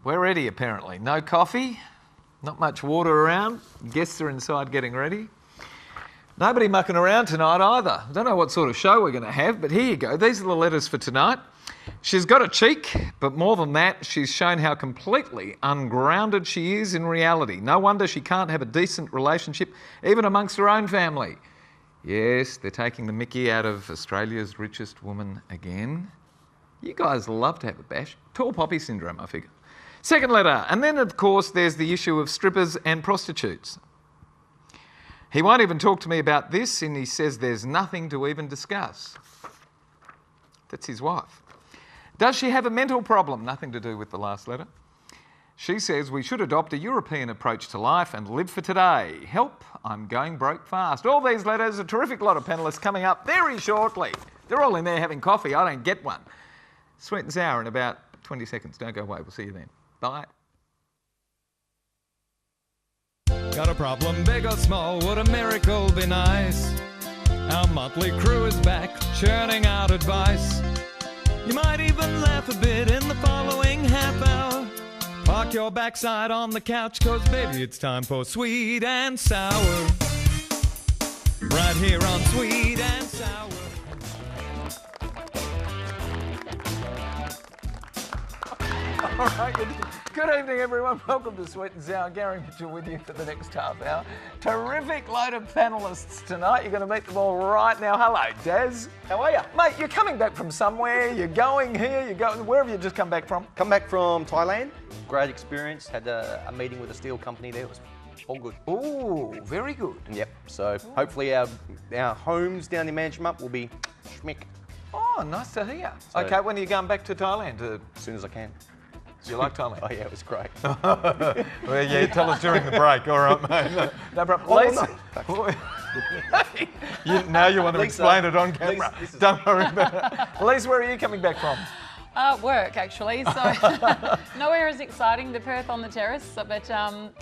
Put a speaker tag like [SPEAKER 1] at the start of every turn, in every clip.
[SPEAKER 1] We're ready, apparently. No coffee, not much water around. Guests are inside getting ready. Nobody mucking around tonight either. I don't know what sort of show we're going to have, but here you go. These are the letters for tonight. She's got a cheek, but more than that, she's shown how completely ungrounded she is in reality. No wonder she can't have a decent relationship, even amongst her own family. Yes, they're taking the mickey out of Australia's richest woman again. You guys love to have a bash. Tall poppy syndrome, I figure. Second letter, and then of course there's the issue of strippers and prostitutes. He won't even talk to me about this, and he says there's nothing to even discuss. That's his wife. Does she have a mental problem? Nothing to do with the last letter. She says we should adopt a European approach to life and live for today. Help, I'm going broke fast. All these letters, a terrific lot of panellists coming up very shortly. They're all in there having coffee. I don't get one. Sweet and sour in about 20 seconds. Don't go away. We'll see you then. Bye.
[SPEAKER 2] Got a problem, big or small, would a miracle be nice? Our motley crew is back, churning out advice. You might even laugh a bit in the following half hour. Park your backside on the couch, cause baby it's time for Sweet and Sour. Right here on Sweet and Sour.
[SPEAKER 1] All right, good evening everyone. Welcome to Sweet and Sour. Gary Mitchell with you for the next half hour. Terrific load of panellists tonight. You're going to meet them all right now. Hello, Daz. How are you? Mate, you're coming back from somewhere. You're going here. You're going... Where have you just come back from?
[SPEAKER 3] Come back from Thailand. Great experience. Had a meeting with a steel company there. It was all good.
[SPEAKER 1] Ooh, very good.
[SPEAKER 3] Yep. So hopefully our homes down in Manjimup will be schmick.
[SPEAKER 1] Oh, nice to hear.
[SPEAKER 3] So,
[SPEAKER 1] okay, when are you going back to Thailand?
[SPEAKER 3] As soon as I can.
[SPEAKER 1] You like Thailand?
[SPEAKER 3] Oh yeah, it was great.
[SPEAKER 1] Well, yeah, tell us during the break. All right, mate. No problem. Lisa, now you want to explain it on camera. Don't worry about it. Lisa, where are you coming back from?
[SPEAKER 4] Work, actually. So nowhere as exciting, the Perth on the terrace, but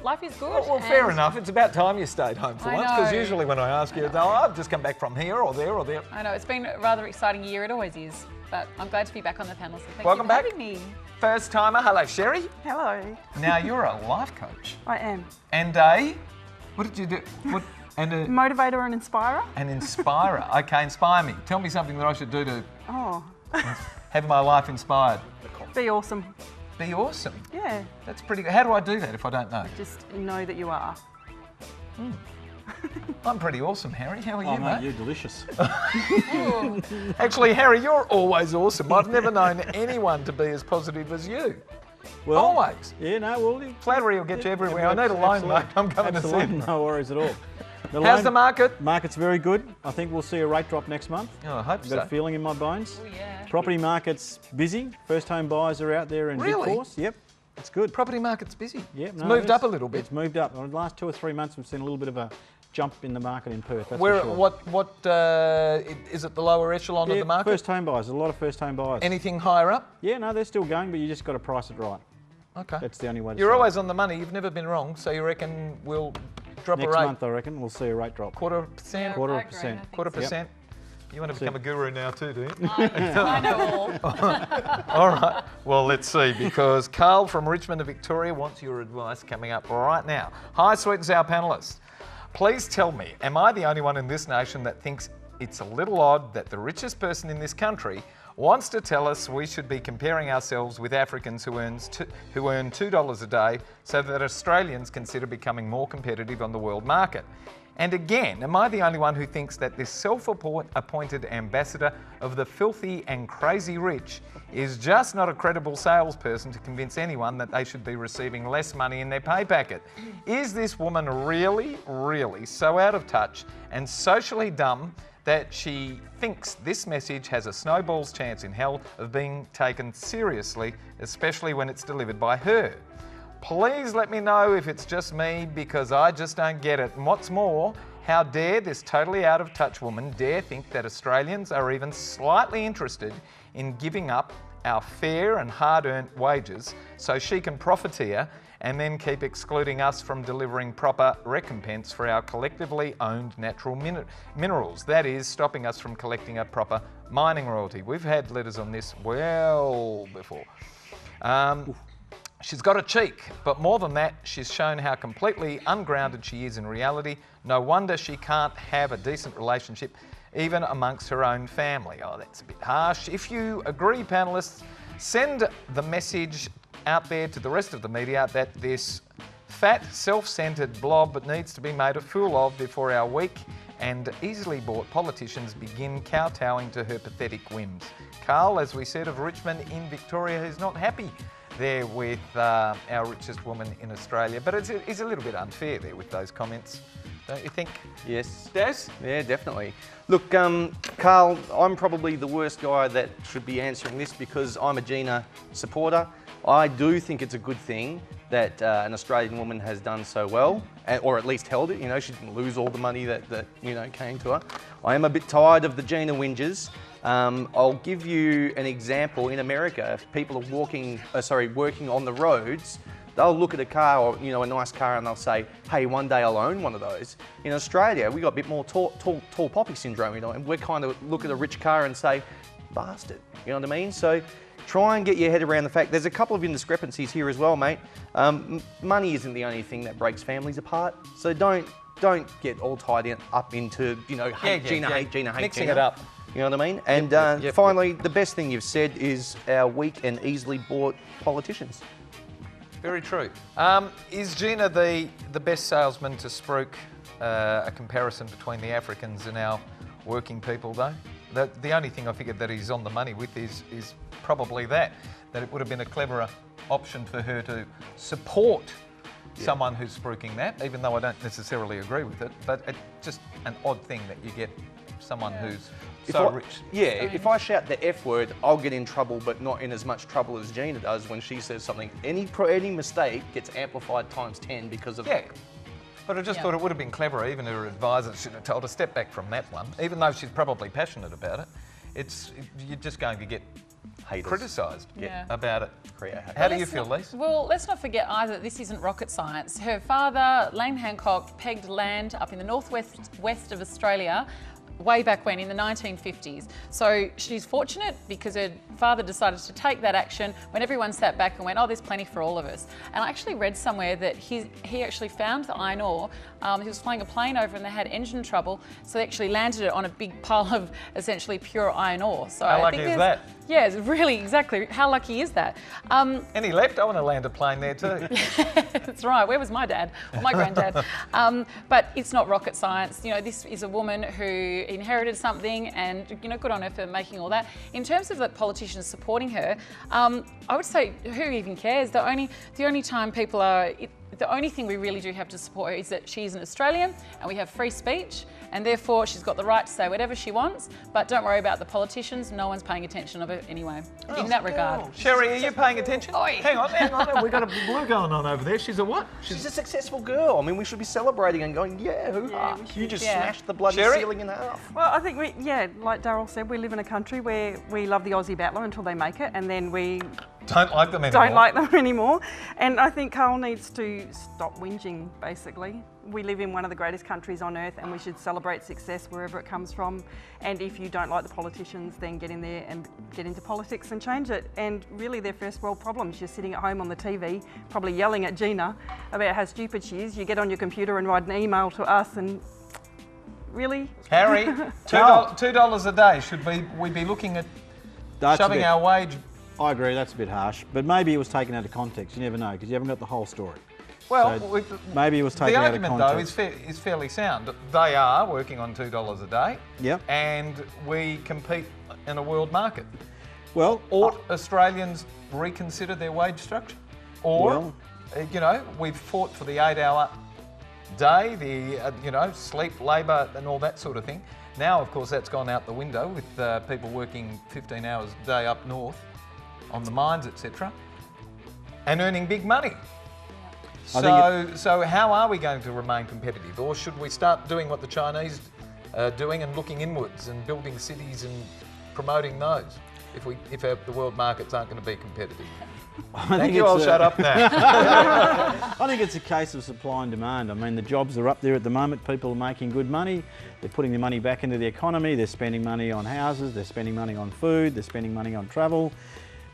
[SPEAKER 4] life is good.
[SPEAKER 1] Well, fair enough. It's about time you stayed home for
[SPEAKER 4] I
[SPEAKER 1] once, because
[SPEAKER 4] know.
[SPEAKER 1] usually when I ask you, I've just come back from here or there or there.
[SPEAKER 4] I know, it's been a rather exciting year, it always is, but I'm glad to be back on the panel, so thank
[SPEAKER 1] Welcome
[SPEAKER 4] you for
[SPEAKER 1] back.
[SPEAKER 4] having me.
[SPEAKER 1] First timer. Hello, Sherry.
[SPEAKER 5] Hello.
[SPEAKER 1] Now, you're a life coach.
[SPEAKER 5] I am.
[SPEAKER 1] And a... What did you do? What? And a...
[SPEAKER 5] Motivator and inspirer.
[SPEAKER 1] An inspirer. Okay, inspire me. Tell me something that I should do to have my life inspired.
[SPEAKER 5] Be awesome.
[SPEAKER 1] Be awesome.
[SPEAKER 5] Yeah.
[SPEAKER 1] That's pretty good. How do I do that if I don't know?
[SPEAKER 5] Just know that you are.
[SPEAKER 1] I'm pretty awesome, Harry. How are you, mate?
[SPEAKER 6] You're delicious.
[SPEAKER 1] Actually, Harry, you're always awesome. I've never known anyone to be as positive as you.
[SPEAKER 6] Well,
[SPEAKER 1] always.
[SPEAKER 6] Yeah, no, well...
[SPEAKER 1] Flattery will get you everywhere. I need a loan, mate. I'm coming to see you.
[SPEAKER 6] No worries at all.
[SPEAKER 1] How's the market?
[SPEAKER 6] Market's very good. I think we'll see a rate drop next month.
[SPEAKER 1] Oh, I hope
[SPEAKER 6] I've
[SPEAKER 1] so.
[SPEAKER 6] got a feeling in my bones.
[SPEAKER 4] Oh, yeah.
[SPEAKER 6] Property market's busy. First home buyers are out there in big force. Yep, it's good.
[SPEAKER 1] Property market's busy.
[SPEAKER 6] Yep,
[SPEAKER 1] It's moved up a little bit.
[SPEAKER 6] It's moved up. In the last 2 or 3 months, we've seen a little bit of a jump in the market in Perth. That's
[SPEAKER 1] Where?
[SPEAKER 6] for sure.
[SPEAKER 1] Is it the lower echelon of the market?
[SPEAKER 6] First home buyers. A lot of first home buyers.
[SPEAKER 1] Anything higher up?
[SPEAKER 6] Yeah, no, they're still going, but you just got to price it right.
[SPEAKER 1] Okay.
[SPEAKER 6] That's the only way to
[SPEAKER 1] You're
[SPEAKER 6] sell
[SPEAKER 1] always on the money. You've never been wrong. So you reckon we'll drop
[SPEAKER 6] Next
[SPEAKER 1] a rate?
[SPEAKER 6] month, I reckon, we'll see a rate drop.
[SPEAKER 1] 1/4%?
[SPEAKER 6] Quarter of a percent.
[SPEAKER 1] 1/4%? You want to become a guru now too, do you?
[SPEAKER 4] I know all.
[SPEAKER 1] All right. Well, let's see, because Carl from Richmond, Victoria, wants your advice coming up right now. Hi, Sweet and Sour panellists. Please tell me, am I the only one in this nation that thinks it's a little odd that the richest person in this country wants to tell us we should be comparing ourselves with Africans who earn $2 a day so that Australians consider becoming more competitive on the world market? And again, am I the only one who thinks that this self-appointed ambassador of the filthy and crazy rich is just not a credible salesperson to convince anyone that they should be receiving less money in their pay packet? Is this woman really, really so out of touch and socially dumb that she thinks this message has a snowball's chance in hell of being taken seriously, especially when it's delivered by her? Please let me know if it's just me, because I just don't get it. And what's more, how dare this totally out of touch woman dare think that Australians are even slightly interested in giving up our fair and hard-earned wages so she can profiteer and then keep excluding us from delivering proper recompense for our collectively owned natural minerals. That is, stopping us from collecting a proper mining royalty. We've had letters on this well before. She's got a cheek, but more than that, she's shown how completely ungrounded she is in reality. No wonder she can't have a decent relationship, even amongst her own family. Oh, that's a bit harsh. If you agree, panellists, send the message out there to the rest of the media that this fat, self-centred blob needs to be made a fool of before our weak and easily bought politicians begin kowtowing to her pathetic whims. Carl, as we said, of Richmond in Victoria, who's not happy there with our richest woman in Australia. But it's a little bit unfair there with those comments, don't you think?
[SPEAKER 3] Yes.
[SPEAKER 1] Des?
[SPEAKER 3] Yeah, definitely. Look, Carl, I'm probably the worst guy that should be answering this because I'm a Gina supporter. I do think it's a good thing that an Australian woman has done so well, or at least held it. You know, she didn't lose all the money that you know came to her. I am a bit tired of the Gina whinges. I'll give you an example. In America, if people are working on the roads, they'll look at a car or a nice car and they'll say, "Hey, one day I'll own one of those." In Australia, we got a bit more tall poppy syndrome, and we kind of look at a rich car and say, "Bastard," you know what I mean? So try and get your head around the fact there's a couple of indiscrepancies here as well, mate. Money isn't the only thing that breaks families apart, so don't get all tied up into hate Gina, hate Gina, hate
[SPEAKER 1] mixing
[SPEAKER 3] Gina.
[SPEAKER 1] it up.
[SPEAKER 3] You know what I mean? And finally, the best thing you've said is our weak and easily bought politicians.
[SPEAKER 1] Very true. Is Gina the best salesman to spruik a comparison between the Africans and our working people, though? The only thing I figured that he's on the money with is probably that it would have been a cleverer option for her to support someone who's spruiking that, even though I don't necessarily agree with it. But it's just an odd thing that you get someone who's rich.
[SPEAKER 3] Yeah, if I shout the F word, I'll get in trouble, but not in as much trouble as Gina does when she says something. Any mistake gets amplified times 10 because of that.
[SPEAKER 1] But I just thought it would have been cleverer. Even her advisor should have told her, step back from that one. Even though she's probably passionate about it, you're just going to get criticised about it. How do you feel, Lise?
[SPEAKER 4] Well, let's not forget either that this isn't rocket science. Her father, Lane Hancock, pegged land up in the west of Australia way back when, in the 1950s. So she's fortunate because her father decided to take that action when everyone sat back and went, "Oh, there's plenty for all of us." And I actually read somewhere that he actually found the iron ore. He was flying a plane over and they had engine trouble, so they actually landed it on a big pile of essentially pure iron ore. So
[SPEAKER 1] How lucky is that?
[SPEAKER 4] Yeah, it's really, exactly. How lucky is that?
[SPEAKER 1] Any left? I want to land a plane there too.
[SPEAKER 4] That's right. Where was my dad? Or my granddad? But it's not rocket science. This is a woman who inherited something, and good on her for making all that. In terms of the politicians supporting her, I would say, who even cares? The only time people are. The only thing we really do have to support her is that she's an Australian and we have free speech, and therefore she's got the right to say whatever she wants, but don't worry about the politicians. No one's paying attention of it anyway, in that regard.
[SPEAKER 1] Sherry, are you paying attention?
[SPEAKER 4] Oi.
[SPEAKER 1] Hang on. We've got a blue going on over there. She's a what?
[SPEAKER 3] She's a successful girl. I mean, we should be celebrating and going, yeah, hoo-ha. You just smashed the bloody
[SPEAKER 1] Sherry?
[SPEAKER 3] ceiling in half.
[SPEAKER 5] Well, I think like Darryl said, we live in a country where we love the Aussie battler until they make it, and then we
[SPEAKER 1] don't like them anymore.
[SPEAKER 5] And I think Carl needs to stop whinging, basically. We live in one of the greatest countries on earth, and we should celebrate success wherever it comes from. And if you don't like the politicians, then get in there and get into politics and change it. And really, their first world problems. You're sitting at home on the TV, probably yelling at Gina about how stupid she is. You get on your computer and write an email to us, and really?
[SPEAKER 1] Harry, $2 a day. Should we be looking at shoving our wage?
[SPEAKER 6] I agree, that's a bit harsh. But maybe it was taken out of context. You never know, because you haven't got the whole story.
[SPEAKER 1] Well,
[SPEAKER 6] so maybe it was taken out of context.
[SPEAKER 1] The argument, though, is fairly sound. They are working on $2 a day.
[SPEAKER 6] Yep.
[SPEAKER 1] And we compete in a world market.
[SPEAKER 6] Well,
[SPEAKER 1] ought Australians reconsider their wage structure? Or, we've fought for the 8-hour day, the sleep, labour and all that sort of thing. Now, of course, that's gone out the window with people working 15 hours a day up north on the mines, etc., and earning big money. So how are we going to remain competitive? Or should we start doing what the Chinese are doing and looking inwards and building cities and promoting those if the world markets aren't going to be competitive? Thank you, I'll shut up now.
[SPEAKER 6] I think it's a case of supply and demand. I mean, the jobs are up there at the moment. People are making good money. They're putting their money back into the economy. They're spending money on houses. They're spending money on food. They're spending money on travel.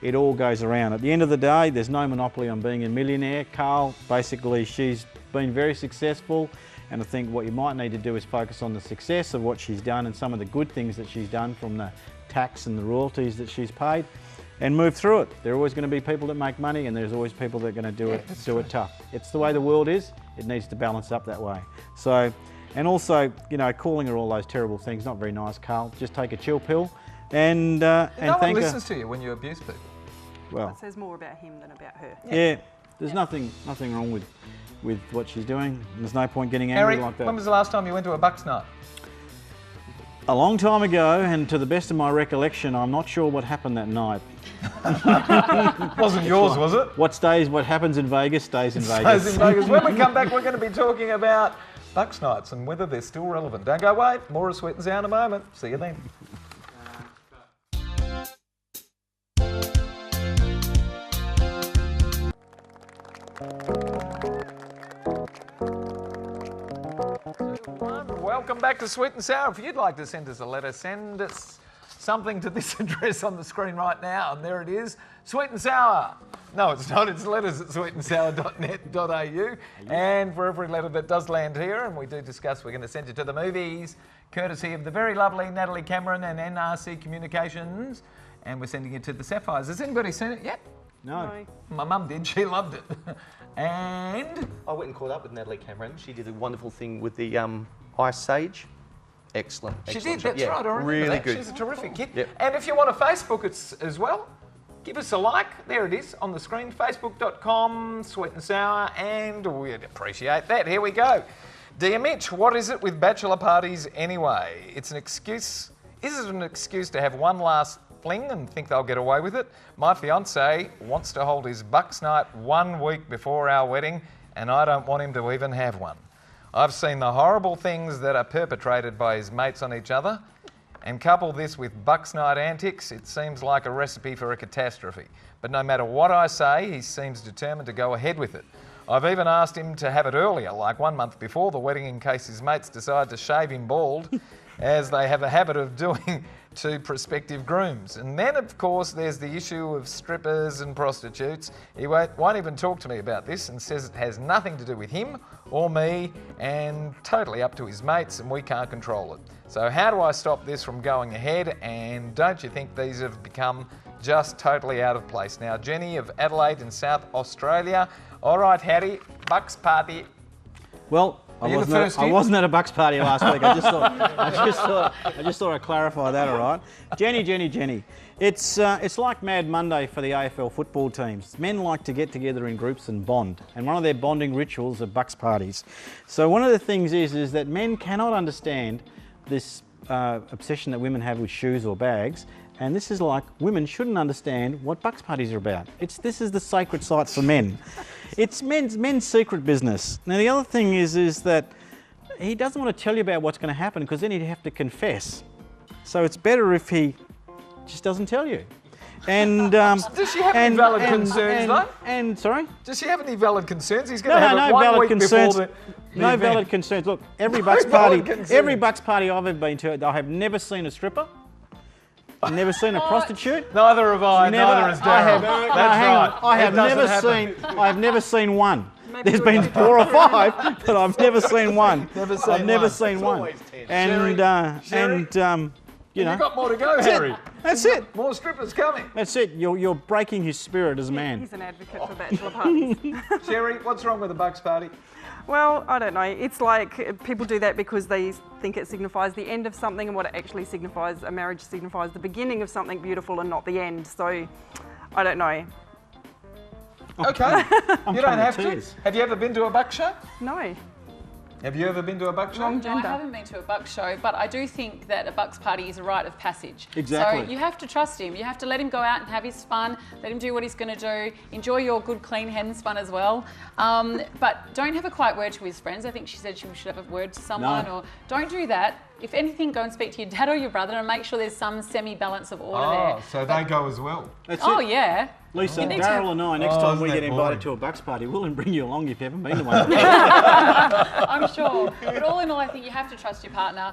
[SPEAKER 6] it all goes around. At the end of the day, there's no monopoly on being a millionaire. Carl, basically, she's been very successful, and I think what you might need to do is focus on the success of what she's done and some of the good things that she's done, from the tax and the royalties that she's paid, and move through it. There are always going to be people that make money, and there's always people that are going to do it tough. It's the way the world is. It needs to balance up that way. So, and also, you know, calling her all those terrible things, not very nice, Carl. Just take a chill pill and
[SPEAKER 1] No one
[SPEAKER 6] thank her.
[SPEAKER 1] listens to you when you abuse people.
[SPEAKER 6] Well,
[SPEAKER 5] It says more about him than about her.
[SPEAKER 6] yeah, there's nothing wrong with what she's doing. There's no point getting angry
[SPEAKER 1] Harry,
[SPEAKER 6] like that.
[SPEAKER 1] when was the last time you went to a Bucks night?
[SPEAKER 6] A long time ago, and to the best of my recollection, I'm not sure what happened that night.
[SPEAKER 1] Wasn't yours, was it?
[SPEAKER 6] What happens in Vegas stays in Vegas.
[SPEAKER 1] Stays in Vegas. When we come back, we're going to be talking about Bucks nights and whether they're still relevant. Don't go away. More of Sweet and Sour in a moment. See you then. Welcome back to Sweet and Sour. If you'd like to send us a letter, send us something to this address on the screen right now. And there it is, Sweet and Sour. No, it's not. It's letters at sweetandsour.net.au. And for every letter that does land here, and we do discuss, we're going to send you to the movies, courtesy of the very lovely Natalie Cameron and NRC Communications. And we're sending it to the Sapphires. Has anybody seen it yet?
[SPEAKER 6] No.
[SPEAKER 1] My mum did. She loved it. And
[SPEAKER 3] I went and caught up with Natalie Cameron. She did a wonderful thing with the Ice Sage. Excellent.
[SPEAKER 1] she
[SPEAKER 3] excellent
[SPEAKER 1] did,
[SPEAKER 3] job.
[SPEAKER 1] that's
[SPEAKER 3] Yeah,
[SPEAKER 1] right. I remember
[SPEAKER 3] really
[SPEAKER 1] that.
[SPEAKER 3] good.
[SPEAKER 1] She's a terrific kid.
[SPEAKER 3] Yep.
[SPEAKER 1] And if you want to Facebook it as well, give us a like. There it is on the screen, facebook.com, Sweet and Sour, and we'd appreciate that. Here we go. Dear Mitch, what is it with bachelor parties anyway? It's an excuse. Is it an excuse to have one last fling and think they'll get away with it? My fiance wants to hold his Bucks night 1 week before our wedding, and I don't want him to even have one. I've seen the horrible things that are perpetrated by his mates on each other, and couple this with Bucks night antics, it seems like a recipe for a catastrophe. But no matter what I say, he seems determined to go ahead with it. I've even asked him to have it earlier, like 1 month before the wedding, in case his mates decide to shave him bald, as they have a habit of doing to prospective grooms. And then, of course, there's the issue of strippers and prostitutes. He won't even talk to me about this and says it has nothing to do with him or me and totally up to his mates, and we can't control it. So how do I stop this from going ahead? And don't you think these have become just totally out of place? Now, Jenny of Adelaide in South Australia. All right, Hattie, Bucks party.
[SPEAKER 6] Well, I wasn't at a Bucks party last week. I just thought I'd clarify that. All right, Jenny. It's like Mad Monday for the AFL football teams. Men like to get together in groups and bond, and one of their bonding rituals are Bucks parties. So one of the things is that men cannot understand this obsession that women have with shoes or bags. And this is like, women shouldn't understand what Bucks parties are about. This is the sacred site for men. It's men's secret business. Now the other thing is that he doesn't want to tell you about what's going to happen, because then he'd have to confess. So it's better if he just doesn't tell you. And
[SPEAKER 1] does she have any valid concerns though?
[SPEAKER 6] Sorry?
[SPEAKER 1] Does she have any valid concerns? He's going to have
[SPEAKER 6] No
[SPEAKER 1] it 1
[SPEAKER 6] valid
[SPEAKER 1] week
[SPEAKER 6] concerns.
[SPEAKER 1] before the
[SPEAKER 6] No
[SPEAKER 1] event.
[SPEAKER 6] valid concerns. Look, every
[SPEAKER 1] No
[SPEAKER 6] Bucks
[SPEAKER 1] valid
[SPEAKER 6] party,
[SPEAKER 1] concerns.
[SPEAKER 6] every Bucks party I've ever been to, I have never seen a stripper. Never seen a prostitute.
[SPEAKER 1] Neither have I. Neither has Darryl. That's right.
[SPEAKER 6] I have never seen one. There's been 4 or 5, but I've never seen one. I've never seen one. And you know,
[SPEAKER 1] You've got more to go, Harry.
[SPEAKER 6] That's it.
[SPEAKER 1] More strippers coming.
[SPEAKER 6] That's it. You're breaking his spirit as a man.
[SPEAKER 5] He's an advocate for bachelor parties.
[SPEAKER 1] Sherry, what's wrong with the Bucks party?
[SPEAKER 5] Well, I don't know. It's like people do that because they think it signifies the end of something, and what it actually signifies, a marriage signifies the beginning of something beautiful and not the end. So, I don't know.
[SPEAKER 1] Okay. You don't have to.
[SPEAKER 6] tears.
[SPEAKER 1] Have you ever been to a Bucks show?
[SPEAKER 5] No.
[SPEAKER 1] Have you ever been to a Bucks show?
[SPEAKER 5] Wrong
[SPEAKER 4] No, I
[SPEAKER 5] gender.
[SPEAKER 4] haven't been to a Bucks show, but I do think that a Bucks party is a rite of passage.
[SPEAKER 6] Exactly.
[SPEAKER 4] So you have to trust him. You have to let him go out and have his fun, let him do what he's going to do, enjoy your good, clean hens fun as well. But don't have a quiet word to his friends. I think she said she should have a word to someone,
[SPEAKER 6] No.
[SPEAKER 4] or don't do that. If anything, go and speak to your dad or your brother and make sure there's some semi-balance of order there.
[SPEAKER 1] Oh, so they go as well.
[SPEAKER 6] That's
[SPEAKER 4] Oh,
[SPEAKER 6] it.
[SPEAKER 4] yeah.
[SPEAKER 6] Lisa,
[SPEAKER 4] You need
[SPEAKER 6] Darryl and I, next time we
[SPEAKER 1] isn't
[SPEAKER 6] get
[SPEAKER 1] that
[SPEAKER 6] invited
[SPEAKER 1] boring?
[SPEAKER 6] to a Bucks party, we'll bring you along if you haven't been to one.
[SPEAKER 4] I'm sure. But all in all, I think you have to trust your partner.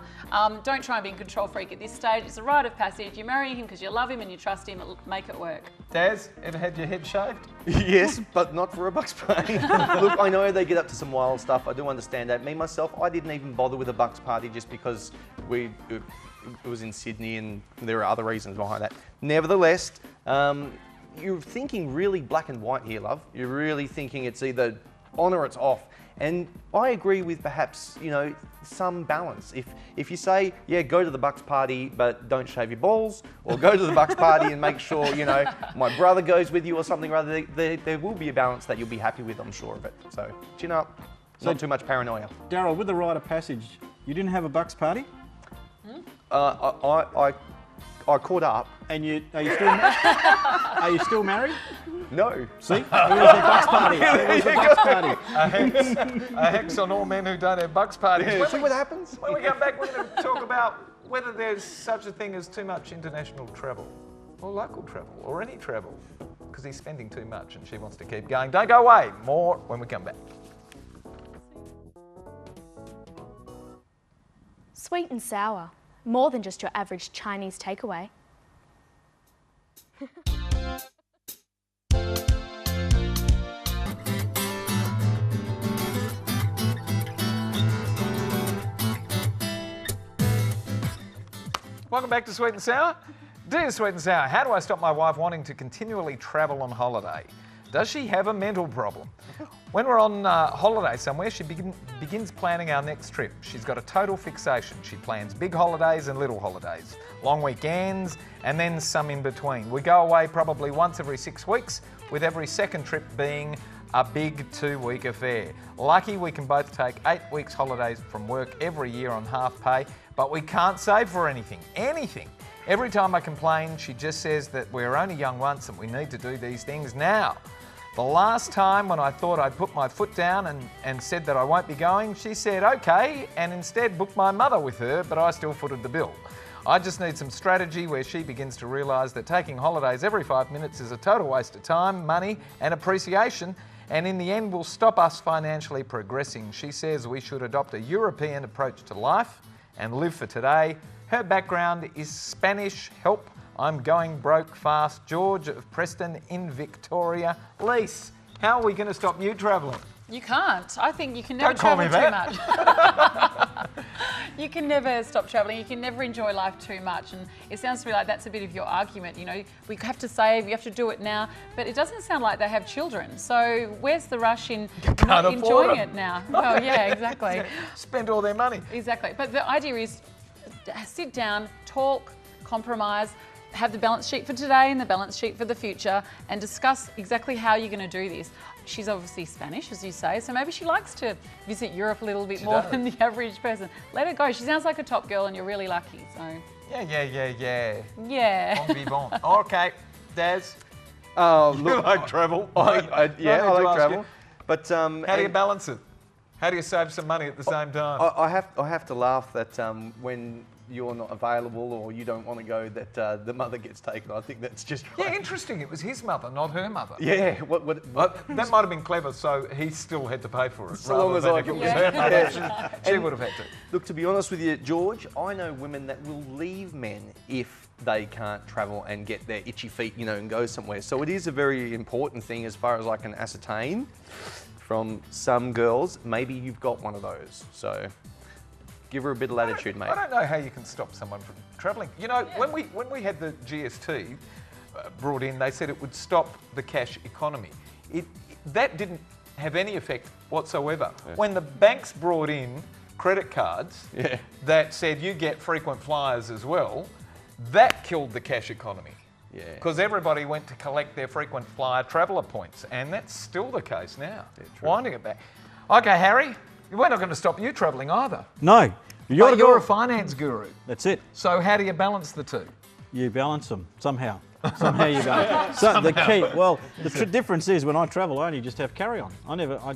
[SPEAKER 4] Don't try and be a control freak at this stage. It's a rite of passage. You're marrying him because you love him and you trust him. Make it work.
[SPEAKER 1] Daz, ever had your head shaved?
[SPEAKER 3] Yes, but not for a Bucks party. Look, I know they get up to some wild stuff. I do understand that. Me, myself, I didn't even bother with a Bucks party just because it was in Sydney and there are other reasons behind that. Nevertheless, you're thinking really black and white here, love. You're really thinking it's either on or it's off. And I agree with perhaps, some balance. If you say, yeah, go to the Bucks party, but don't shave your balls, or go to the Bucks party and make sure, my brother goes with you or something rather, there will be a balance that you'll be happy with, I'm sure of it. So, chin up, not too much paranoia.
[SPEAKER 6] Darryl, with the rite of passage, you didn't have a Bucks party?
[SPEAKER 3] I caught up.
[SPEAKER 6] And are you still married?
[SPEAKER 3] No.
[SPEAKER 6] See? It was a Bucks party. It was a Bucks party.
[SPEAKER 1] A hex on all men who don't have Bucks parties.
[SPEAKER 3] Yeah, see what happens?
[SPEAKER 1] When we come back, we're going to talk about whether there's such a thing as too much international travel, or local travel, or any travel, because he's spending too much and she wants to keep going. Don't go away. More when we come back.
[SPEAKER 7] Sweet and sour, more than just your average Chinese takeaway.
[SPEAKER 1] Welcome back to Sweet and Sour. Dear Sweet and Sour, how do I stop my wife wanting to continually travel on holiday? Does she have a mental problem? When we're on holiday somewhere, she begins planning our next trip. She's got a total fixation. She plans big holidays and little holidays, long weekends, and then some in between. We go away probably once every 6 weeks, with every second trip being a big 2-week affair. Lucky we can both take 8 weeks holidays from work every year on half pay, but we can't save for anything. Every time I complain, she just says that we're only young once and we need to do these things now. The last time when I thought I'd put my foot down and said that I won't be going, she said okay and instead booked my mother with her, but I still footed the bill. I just need some strategy where she begins to realise that taking holidays every 5 minutes is a total waste of time, money and appreciation, and in the end will stop us financially progressing. She says we should adopt a European approach to life and live for today. Her background is Spanish. Help, I'm going broke fast. George of Preston in Victoria. Lise, how are we going to stop you travelling?
[SPEAKER 4] You can't. I think you can never
[SPEAKER 1] Don't call
[SPEAKER 4] travel
[SPEAKER 1] me
[SPEAKER 4] too
[SPEAKER 1] that.
[SPEAKER 4] much. You can never stop travelling. You can never enjoy life too much. And it sounds to me like that's a bit of your argument. We have to save, we have to do it now. But it doesn't sound like they have children. So where's the rush in not enjoying it now? Well, yeah, exactly.
[SPEAKER 1] Spend all their money.
[SPEAKER 4] Exactly. But the idea is sit down, talk, compromise, have the balance sheet for today and the balance sheet for the future, and discuss exactly how you're going to do this. She's obviously Spanish, as you say, so maybe she likes to visit Europe a little bit more than the average person. Let her go. She sounds like a top girl and you're really lucky, so...
[SPEAKER 1] Yeah.
[SPEAKER 4] Yeah.
[SPEAKER 1] Bon vivant. Okay, Daz.
[SPEAKER 3] Look,
[SPEAKER 1] You like travel.
[SPEAKER 3] I like travel.
[SPEAKER 1] You.
[SPEAKER 3] But
[SPEAKER 1] How do you balance it? How do you save some money at the same time?
[SPEAKER 3] I have to laugh that when you're not available or you don't want to go, that the mother gets taken. I think that's just right.
[SPEAKER 1] Yeah, interesting. It was his mother, not her mother.
[SPEAKER 3] Yeah.
[SPEAKER 1] That might have been clever, so he still had to pay for it.
[SPEAKER 3] So long as I can.
[SPEAKER 1] She would have had to.
[SPEAKER 3] Look, to be honest with you, George, I know women that will leave men if they can't travel and get their itchy feet, and go somewhere. So it is a very important thing as far as I can ascertain from some girls. Maybe you've got one of those. So give her a bit of latitude, mate.
[SPEAKER 1] I don't know how you can stop someone from travelling. When we had the GST brought in, they said it would stop the cash economy. That didn't have any effect whatsoever. Yeah. When the banks brought in credit cards that said you get frequent flyers as well, that killed the cash economy. Yeah. Because everybody went to collect their frequent flyer traveller points, and that's still the case now. Yeah, winding it back. Okay, Harry, we're not going to stop you travelling either.
[SPEAKER 6] No.
[SPEAKER 1] You're a finance guru.
[SPEAKER 6] That's it.
[SPEAKER 1] So how do you balance the two?
[SPEAKER 6] You balance them somehow. Somehow you go. So the key, well, the difference is when I travel, I only just have carry-on.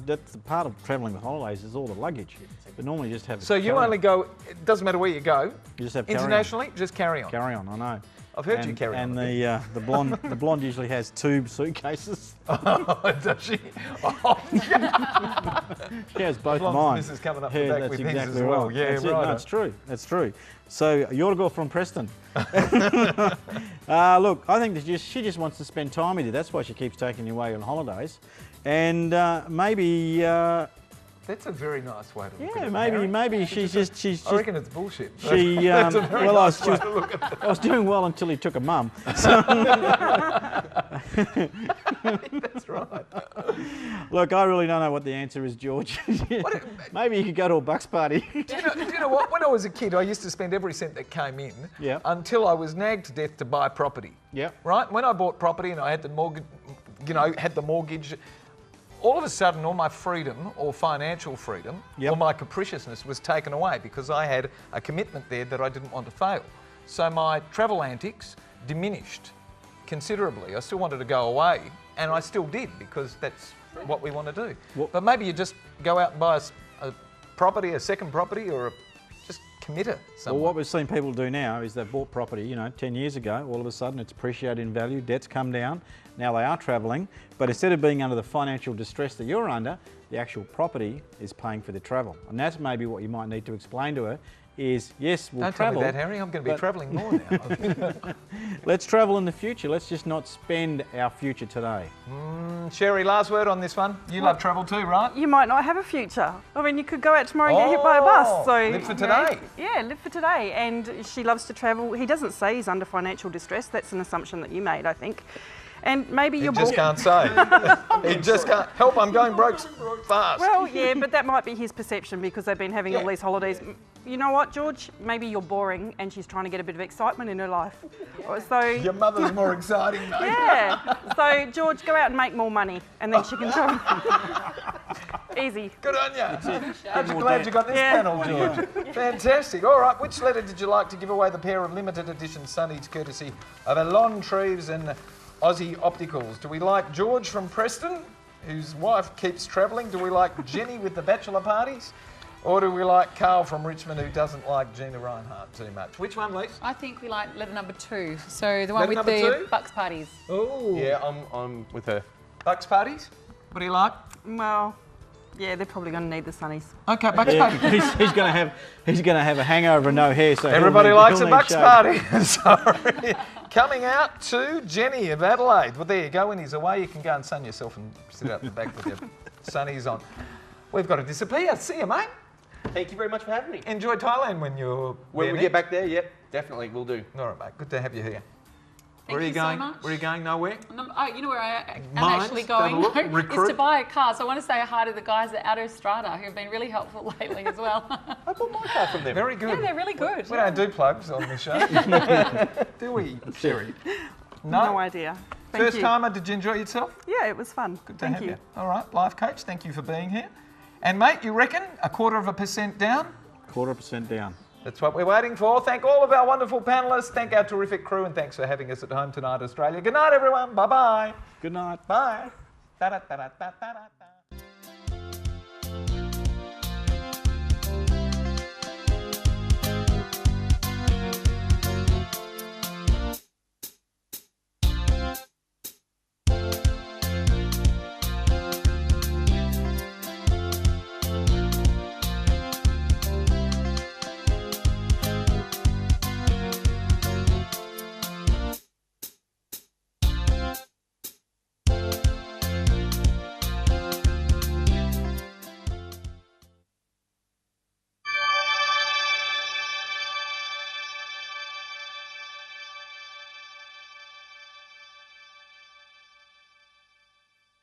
[SPEAKER 6] That's the part of travelling with holidays is all the luggage. But normally you just have.
[SPEAKER 1] So you only go. It doesn't matter where you go.
[SPEAKER 6] You just have
[SPEAKER 1] internationally. Just carry on.
[SPEAKER 6] Carry on. I know.
[SPEAKER 1] I've heard you carry on.
[SPEAKER 6] And the blonde usually has 2 suitcases.
[SPEAKER 1] Oh, does she? Oh, yeah.
[SPEAKER 6] She has both
[SPEAKER 1] as
[SPEAKER 6] mine.
[SPEAKER 1] This is coming up
[SPEAKER 6] Yeah,
[SPEAKER 1] the back
[SPEAKER 6] that's
[SPEAKER 1] with
[SPEAKER 6] exactly
[SPEAKER 1] things as well.
[SPEAKER 6] right.
[SPEAKER 1] Yeah,
[SPEAKER 6] that's
[SPEAKER 1] right.
[SPEAKER 6] No, it's true. That's true. So you're a girl from Preston. Look, I think that she just wants to spend time with you. That's why she keeps taking you away on holidays, and maybe.
[SPEAKER 1] That's a very nice way to look at it.
[SPEAKER 6] Maybe she's just.
[SPEAKER 1] I reckon it's bullshit.
[SPEAKER 6] I was doing well until he took a mum. So
[SPEAKER 1] That's right.
[SPEAKER 6] Look, I really don't know what the answer is, George. Maybe you could go to a Bucks party.
[SPEAKER 1] Do you know what? When I was a kid, I used to spend every cent that came in until I was nagged to death to buy property.
[SPEAKER 6] Yeah.
[SPEAKER 1] Right? When I bought property and I had the mortgage, all of a sudden all my freedom or financial freedom or my capriciousness was taken away because I had a commitment there that I didn't want to fail. So my travel antics diminished considerably. I still wanted to go away, and I still did because that's what we want to do. But maybe you just go out and buy a property, a second property, or just commit it somewhere.
[SPEAKER 6] Well, what we've seen people do now is they've bought property, 10 years ago, all of a sudden it's appreciated in value, debt's come down, now they are travelling, but instead of being under the financial distress that you're under, the actual property is paying for the travel. And that's maybe what you might need to explain to her is, yes, we'll travel.
[SPEAKER 1] Don't tell me that, Harry. I'm going to be travelling more now.
[SPEAKER 6] Let's travel in the future. Let's just not spend our future today.
[SPEAKER 1] Sherry, last word on this one. You love travel too, right?
[SPEAKER 5] You might not have a future. I mean, you could go out tomorrow and get hit by a bus. So
[SPEAKER 1] live for today.
[SPEAKER 5] Live for today. And she loves to travel. He doesn't say he's under financial distress. That's an assumption that you made, I think. And maybe you're
[SPEAKER 1] just can't say. He just can't. Help, I'm going broke fast.
[SPEAKER 5] Well, yeah, but that might be his perception because they've been having all these holidays. You know what, George? Maybe you're boring and she's trying to get a bit of excitement in her life. So
[SPEAKER 1] your mother's more exciting, mate.
[SPEAKER 5] Yeah. So, George, go out and make more money and then she can travel. Easy.
[SPEAKER 1] Good on you. I'm glad you got this panel, George. Fantastic. All right, which letter did you like to give away the pair of limited edition sunnies courtesy of Alon Treves and Aussie Opticals? Do we like George from Preston, whose wife keeps travelling? Do we like Jenny with the bachelor parties? Or do we like Carl from Richmond, who doesn't like Gina Reinhardt too much? Which one, Lise?
[SPEAKER 4] I think we like letter number 2. So the one
[SPEAKER 1] Letter
[SPEAKER 4] with the
[SPEAKER 1] number 2?
[SPEAKER 4] Bucks parties.
[SPEAKER 1] Oh.
[SPEAKER 3] Yeah, I'm with her.
[SPEAKER 1] Bucks parties? What do you like?
[SPEAKER 5] Well, yeah, they're probably going to need the sunnies.
[SPEAKER 1] Okay, Bucks parties.
[SPEAKER 6] He's going to have a hangover and no hair. So
[SPEAKER 1] everybody likes a Bucks party. Sorry. Coming out to Jenny of Adelaide. Well, there you go. When he's away, you can go and sun yourself and sit out the back with your sunnies on. We've got to disappear. See you, mate.
[SPEAKER 3] Thank you very much for having me.
[SPEAKER 1] Enjoy Thailand when
[SPEAKER 3] we get back there. Yep, definitely, we'll do.
[SPEAKER 1] All right, mate. Good to have you here.
[SPEAKER 4] Where are you going?
[SPEAKER 1] So much. Where are you going? Nowhere?
[SPEAKER 4] You know where I am actually going? Is to buy a car. So I want to say hi to the guys at Autostrada who have been really helpful lately as well.
[SPEAKER 3] I bought my car from them.
[SPEAKER 1] Very good.
[SPEAKER 4] Yeah, they're really good.
[SPEAKER 1] We don't do plugs on the show. Do we, Sherry?
[SPEAKER 5] No idea.
[SPEAKER 1] First timer, did you enjoy yourself?
[SPEAKER 5] Yeah, it was fun.
[SPEAKER 1] Good to have you. All right, life coach, thank you for being here. And mate, you reckon 0.25% down?
[SPEAKER 6] 0.25% down.
[SPEAKER 1] That's what we're waiting for. Thank all of our wonderful panellists. Thank our terrific crew, and thanks for having us at home tonight, Australia. Good night, everyone. Bye-bye.
[SPEAKER 6] Good night.
[SPEAKER 1] Bye. Da-da-da-da-da-da-da.